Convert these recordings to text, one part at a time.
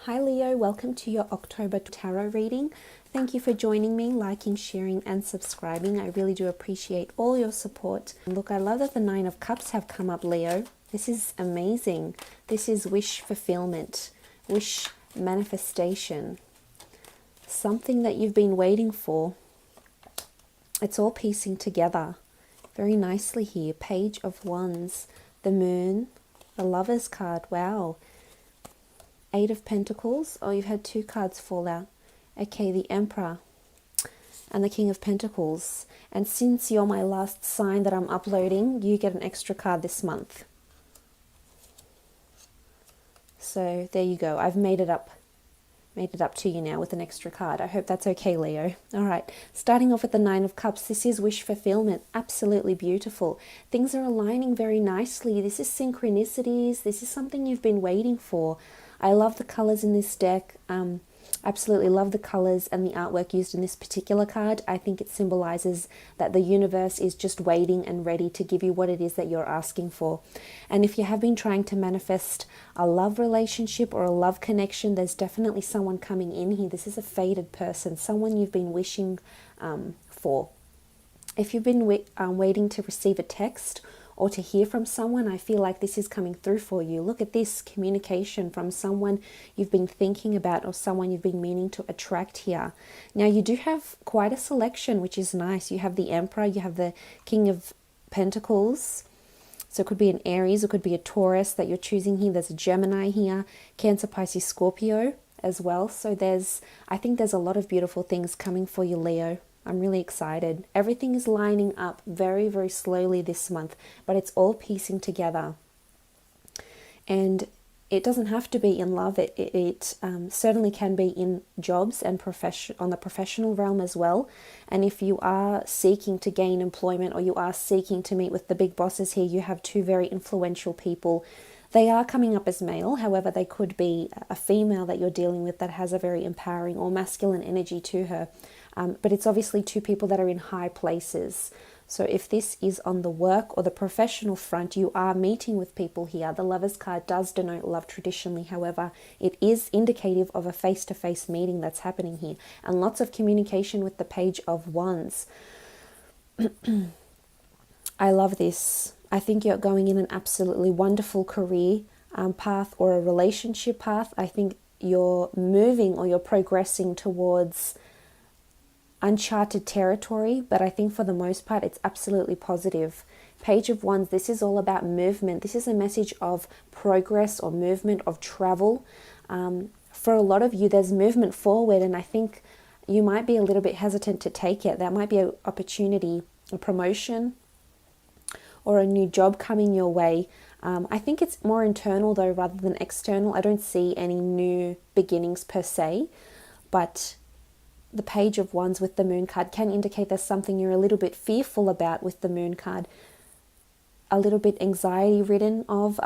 Hi Leo, welcome to your October tarot reading. Thank you for joining me, liking, sharing and subscribing. I really do appreciate all your support. Look, I love that the Nine of Cups have come up, Leo. This is amazing. This is wish fulfillment, wish manifestation, something that you've been waiting for. It's all piecing together very nicely here. Page of Wands, the Moon, the Lover's card. Wow. Eight of Pentacles. Oh, you've had two cards fall out. Okay, the Emperor and the King of Pentacles. And since you're my last sign that I'm uploading, you get an extra card this month. So there you go. I've made it up to you now with an extra card. I hope that's okay, Leo. All right, starting off with the Nine of Cups. This is wish fulfillment. Absolutely beautiful. Things are aligning very nicely. This is synchronicities. This is something you've been waiting for. I love the colors in this deck. Absolutely love the colors and the artwork used in this particular card. I think it symbolizes that the universe is just waiting and ready to give you what it is that you're asking for. And if you have been trying to manifest a love relationship or a love connection, there's definitely someone coming in here. This is a fated person, someone you've been wishing for. If you've been waiting to receive a text or to hear from someone, I feel like this is coming through for you. Look at this communication from someone you've been thinking about or someone you've been meaning to attract here. Now, you do have quite a selection, which is nice. You have the Emperor, you have the King of Pentacles. So it could be an Aries, it could be a Taurus that you're choosing here. There's a Gemini here, Cancer, Pisces, Scorpio as well. So I think there's a lot of beautiful things coming for you, Leo. I'm really excited. Everything is lining up very, very slowly this month, but it's all piecing together. And it doesn't have to be in love. It certainly can be in jobs and on the professional realm as well. And if you are seeking to gain employment or you are seeking to meet with the big bosses here, you have two very influential people. They are coming up as male, however, they could be a female that you're dealing with that has a very empowering or masculine energy to her. But it's obviously two people that are in high places. So if this is on the work or the professional front, you are meeting with people here. The Lover's card does denote love traditionally. However, it is indicative of a face-to-face meeting that's happening here. And lots of communication with the Page of Wands. I love this. I think you're going in an absolutely wonderful career path or a relationship path. I think you're moving or you're progressing towards uncharted territory, but I think for the most part it's absolutely positive. Page of Wands, this is all about movement. This is a message of progress or movement, of travel. For a lot of you, there's movement forward, and I think you might be a little bit hesitant to take it. That might be an opportunity, a promotion, or a new job coming your way. I think it's more internal though rather than external. I don't see any new beginnings per se, but the Page of Wands with the Moon card can indicate there's something you're a little bit fearful about with the Moon card, a little bit anxiety ridden of,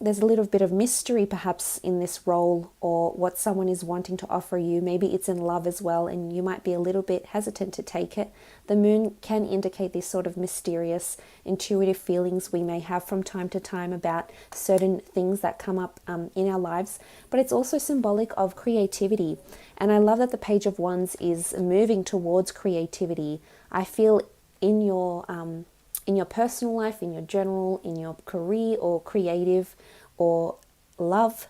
there's a little bit of mystery perhaps in this role or what someone is wanting to offer you. Maybe it's in love as well and you might be a little bit hesitant to take it. The Moon can indicate these sort of mysterious, intuitive feelings we may have from time to time about certain things that come up in our lives, but it's also symbolic of creativity. And I love that the Page of Wands is moving towards creativity. I feel in your personal life, in your general, in your career or creative or love,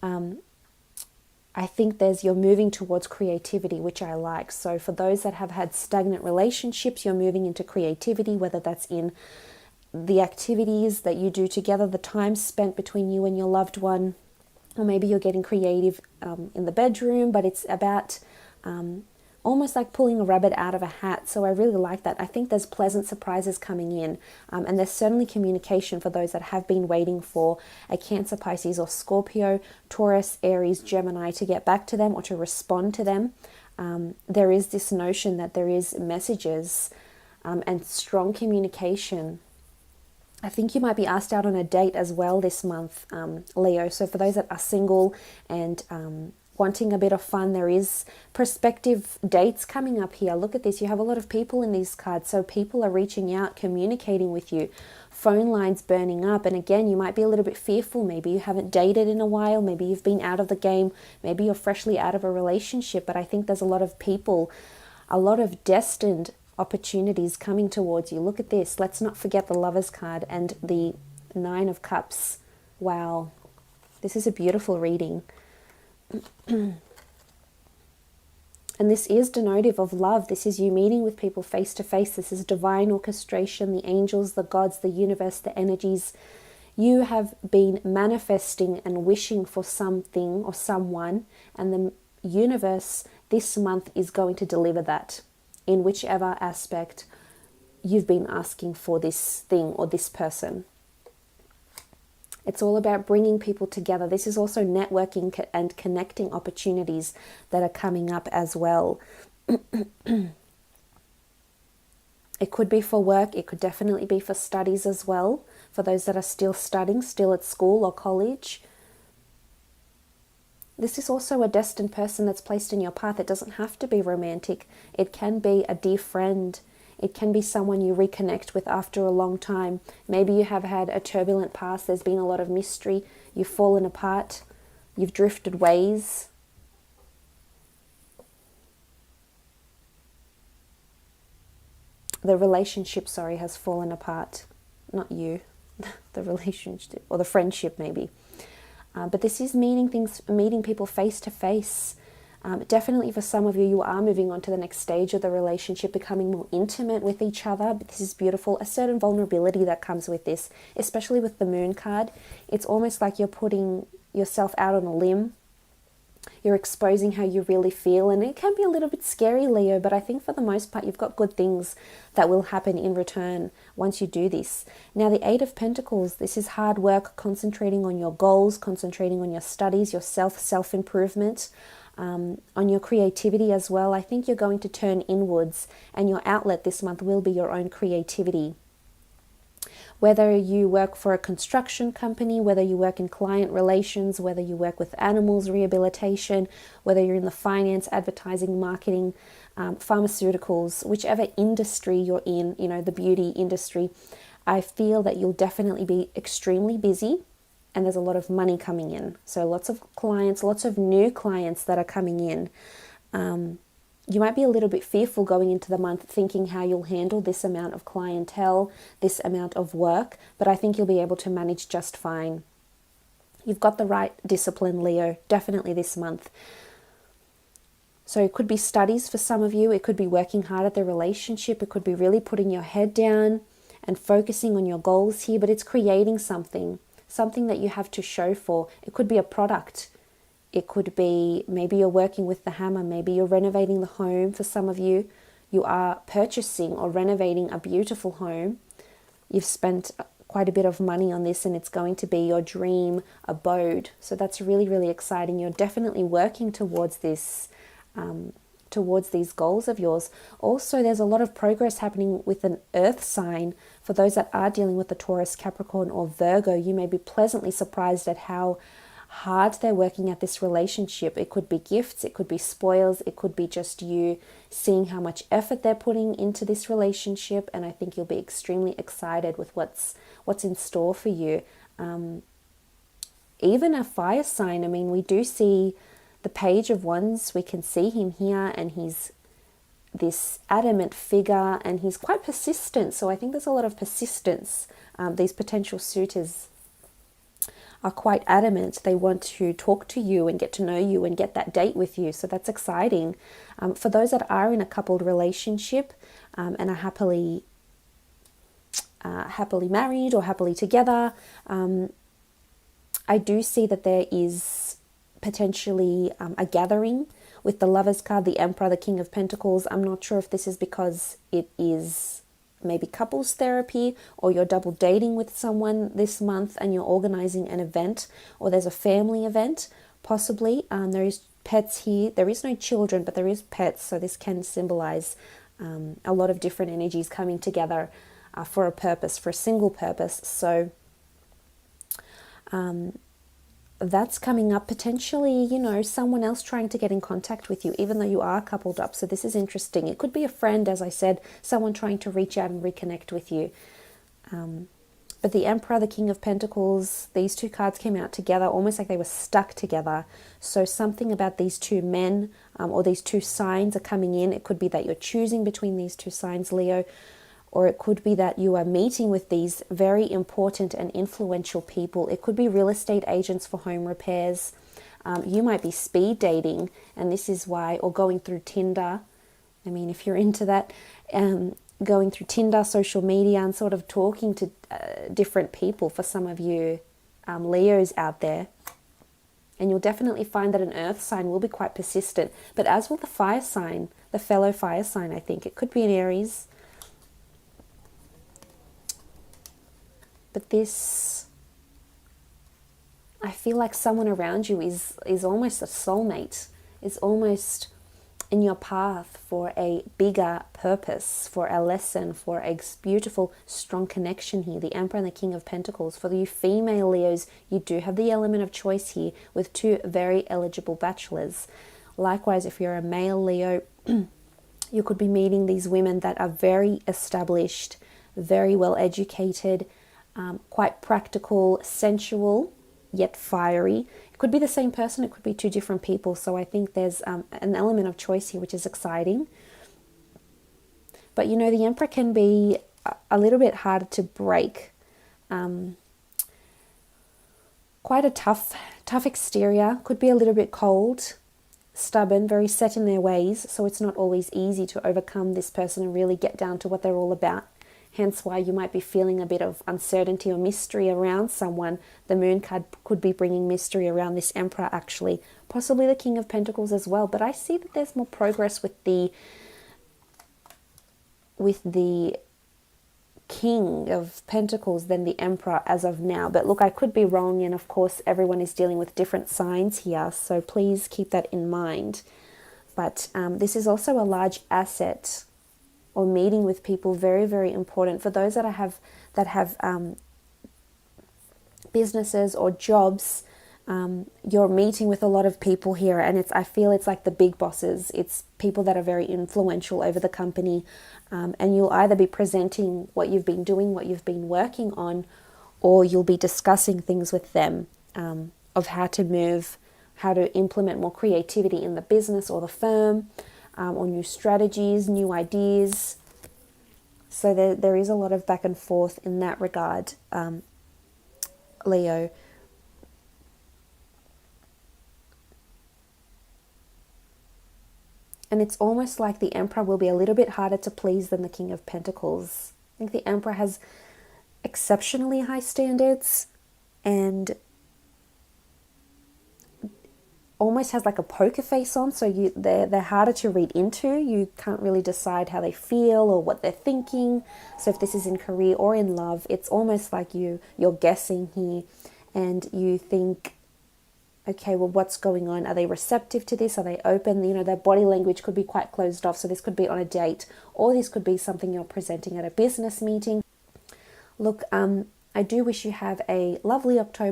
I think you're moving towards creativity, which I like. So for those that have had stagnant relationships, you're moving into creativity, whether that's in the activities that you do together, the time spent between you and your loved one, or maybe you're getting creative in the bedroom, but it's about almost like pulling a rabbit out of a hat. So I really like that. I think there's pleasant surprises coming in. And there's certainly communication for those that have been waiting for a Cancer, Pisces or Scorpio, Taurus, Aries, Gemini to get back to them or to respond to them. There is this notion that there is messages and strong communication. I think you might be asked out on a date as well this month, Leo. So for those that are single and wanting a bit of fun. There is prospective dates coming up here. Look at this. You have a lot of people in these cards. So people are reaching out, communicating with you. Phone lines burning up. And again, you might be a little bit fearful. Maybe you haven't dated in a while. Maybe you've been out of the game. Maybe you're freshly out of a relationship. But I think there's a lot of people, a lot of destined opportunities coming towards you. Look at this. Let's not forget the Lovers card and the Nine of Cups. Wow. This is a beautiful reading. And this is denotive of love. This is you meeting with people face to face. This is divine orchestration, the angels, the gods, the universe, the energies. You have been manifesting and wishing for something or someone, and the universe this month is going to deliver that in whichever aspect you've been asking for this thing or this person. It's all about bringing people together. This is also networking and connecting opportunities that are coming up as well. It could be for work. It could definitely be for studies as well. For those that are still studying, still at school or college. This is also a destined person that's placed in your path. It doesn't have to be romantic. It can be a dear friend. It can be someone you reconnect with after a long time. Maybe you have had a turbulent past. There's been a lot of mystery. You've fallen apart. You've drifted ways. The relationship, has fallen apart. Not you. The relationship or the friendship maybe. But this is meeting people face to face. Definitely for some of you, you are moving on to the next stage of the relationship, becoming more intimate with each other. But this is beautiful. A certain vulnerability that comes with this, especially with the Moon card. It's almost like you're putting yourself out on a limb. You're exposing how you really feel. And it can be a little bit scary, Leo, but I think for the most part, you've got good things that will happen in return once you do this. Now, the Eight of Pentacles, this is hard work, concentrating on your goals, concentrating on your studies, your self-improvement. On your creativity as well. I think you're going to turn inwards, and your outlet this month will be your own creativity. Whether you work for a construction company, whether you work in client relations, whether you work with animals rehabilitation, whether you're in the finance, advertising, marketing, pharmaceuticals, whichever industry you're in, the beauty industry, I feel that you'll definitely be extremely busy. And there's a lot of money coming in. So lots of clients, lots of new clients that are coming in. You might be a little bit fearful going into the month thinking how you'll handle this amount of clientele, this amount of work, but I think you'll be able to manage just fine. You've got the right discipline, Leo, definitely this month. So it could be studies for some of you. It could be working hard at the relationship. It could be really putting your head down and focusing on your goals here, but it's creating something that you have to show for. It could be a product. It could be maybe you're working with the hammer. Maybe you're renovating the home. For some of you, you are purchasing or renovating a beautiful home. You've spent quite a bit of money on this and it's going to be your dream abode. So that's really, really exciting. You're definitely working towards this, towards these goals of yours. Also, there's a lot of progress happening with an earth sign. For those that are dealing with the Taurus, Capricorn or Virgo, you may be pleasantly surprised at how hard they're working at this relationship. It could be gifts, it could be spoils, it could be just you seeing how much effort they're putting into this relationship, and I think you'll be extremely excited with what's in store for you. Even a fire sign, I mean, we do see the Page of Wands. We can see him here, and he's this adamant figure, and he's quite persistent. So I think there's a lot of persistence. These potential suitors are quite adamant. They want to talk to you and get to know you and get that date with you. So that's exciting. For those that are in a coupled relationship and are happily married or happily together, I do see that there is potentially a gathering with the Lovers card, the Emperor, the King of Pentacles. I'm not sure if this is because it is maybe couples therapy, or you're double dating with someone this month and you're organizing an event, or there's a family event possibly. There is pets here. There is no children, but there is pets, so this can symbolize a lot of different energies coming together for a purpose, for a single purpose. So that's coming up, potentially, you know, someone else trying to get in contact with you, even though you are coupled up. So this is interesting. It could be a friend, as I said, someone trying to reach out and reconnect with you. But the Emperor, the King of Pentacles, these two cards came out together, almost like they were stuck together. So something about these two men or these two signs are coming in. It could be that you're choosing between these two signs, Leo, or it could be that you are meeting with these very important and influential people. It could be real estate agents for home repairs. You might be speed dating, and this is why, or going through Tinder. I mean, if you're into that, going through Tinder, social media, and sort of talking to different people for some of you Leos out there. And you'll definitely find that an earth sign will be quite persistent. But as will the fire sign, the fellow fire sign, I think. It could be an Aries. But this, I feel like someone around you is almost a soulmate, is almost in your path for a bigger purpose, for a lesson, for a beautiful, strong connection here. The Emperor and the King of Pentacles. For you female Leos, you do have the element of choice here with two very eligible bachelors. Likewise, if you're a male Leo, you could be meeting these women that are very established, very well educated, quite practical, sensual, yet fiery. It could be the same person, it could be two different people. So I think there's an element of choice here, which is exciting. But you know, the Emperor can be a little bit harder to break. Quite a tough exterior, could be a little bit cold, stubborn, very set in their ways. So it's not always easy to overcome this person and really get down to what they're all about. Hence why you might be feeling a bit of uncertainty or mystery around someone. The Moon card could be bringing mystery around this Emperor, actually. Possibly the King of Pentacles as well. But I see that there's more progress with the King of Pentacles than the Emperor as of now. But look, I could be wrong. And of course, everyone is dealing with different signs here. So please keep that in mind. But this is also a large asset, or meeting with people, very, very important. For those that have businesses or jobs, you're meeting with a lot of people here, and I feel it's like the big bosses. It's people that are very influential over the company, and you'll either be presenting what you've been doing, what you've been working on, or you'll be discussing things with them of how to move, how to implement more creativity in the business or the firm, or new strategies, new ideas. So there is a lot of back and forth in that regard, Leo. And it's almost like the Emperor will be a little bit harder to please than the King of Pentacles. I think the Emperor has exceptionally high standards and almost has like a poker face on, so they're harder to read into. You can't really decide how they feel or what they're thinking. So if this is in career or in love, it's almost like you're guessing here, and you think, okay, well, what's going on? Are they receptive to this? Are they open? You know, their body language could be quite closed off. So this could be on a date, or this could be something you're presenting at a business meeting. Look, I do wish you have a lovely October.